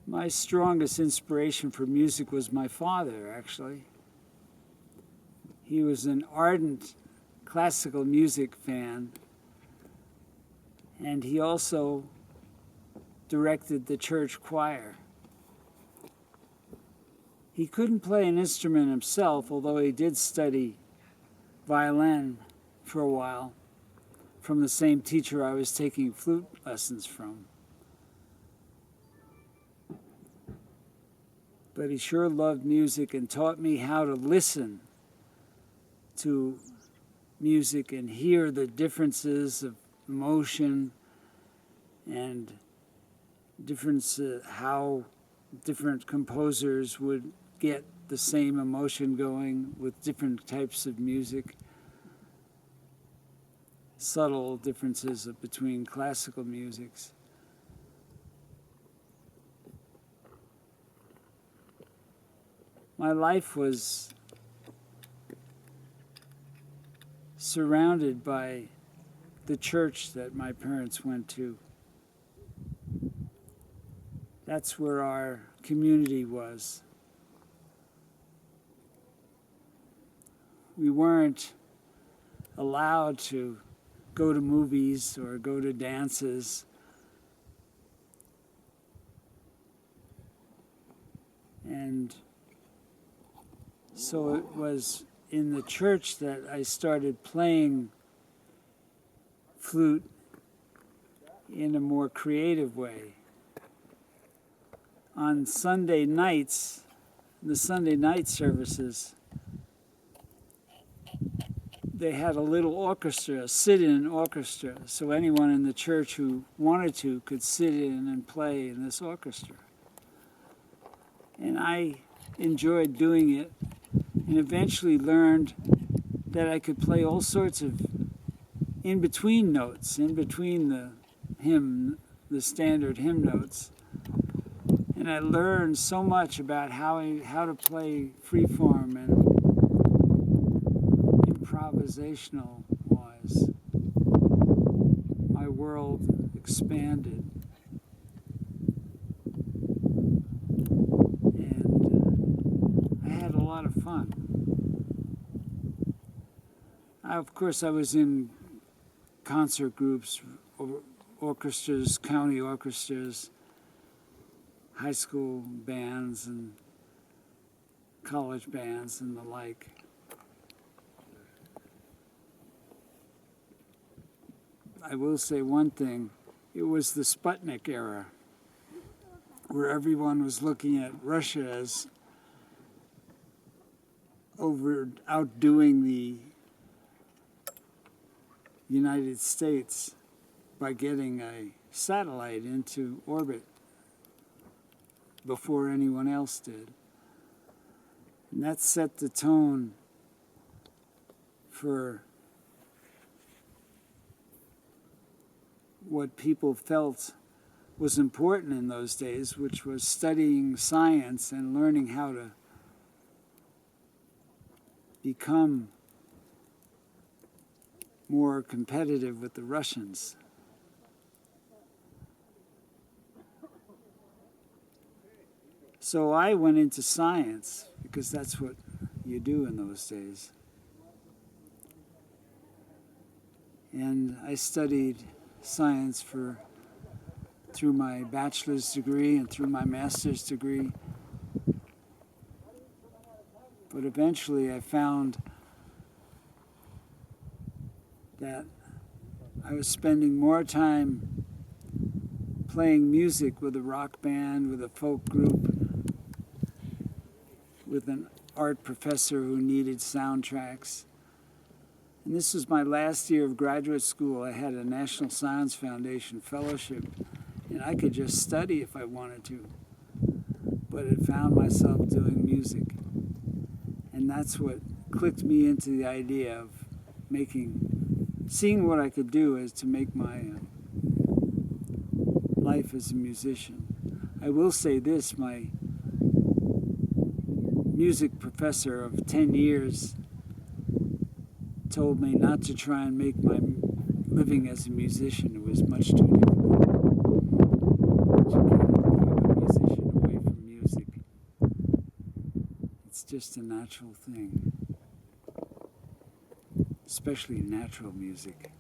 My strongest inspiration for music was my father, actually. He was an ardent classical music fan, and he also directed the church choir. He couldn't play an instrument himself, although he did study violin for a while from the same teacher I was taking flute lessons from. But he sure loved music and taught me how to listen to music and hear the differences of emotion and how different composers would get the same emotion going with different types of music. Subtle differences between classical musics. My life was surrounded by the church that my parents went to. That's where our community was. We weren't allowed to go to movies or go to dances. And so it was in the church that I started playing flute in a more creative way. On Sunday nights, the Sunday night services, they had a little orchestra, a sit-in orchestra, so anyone in the church who wanted to could sit in and play in this orchestra. And I enjoyed doing it, and eventually learned that I could play all sorts of in-between notes, in between the standard hymn notes. And I learned so much about how to play freeform and improvisational wise. My world expanded. And I had a lot of fun. Of course, I was in concert groups, orchestras, county orchestras, high school bands and college bands and the like. I will say one thing, it was the Sputnik era, where everyone was looking at Russia as outdoing the United States by getting a satellite into orbit before anyone else did. And that set the tone for what people felt was important in those days, which was studying science and learning how to become more competitive with the Russians. So I went into science because that's what you do in those days. And I studied science through my bachelor's degree and through my master's degree. But eventually I found that I was spending more time playing music with a rock band, with a folk group, with an art professor who needed soundtracks. And this was my last year of graduate school. I had a National Science Foundation fellowship, and I could just study if I wanted to. But I found myself doing music. And that's what clicked me into the idea of seeing what I could do is to make my life as a musician. I will say this, my music professor of 10 years told me not to try and make my living as a musician. It was much too difficult. But you can't keep a musician just a natural thing, especially natural music.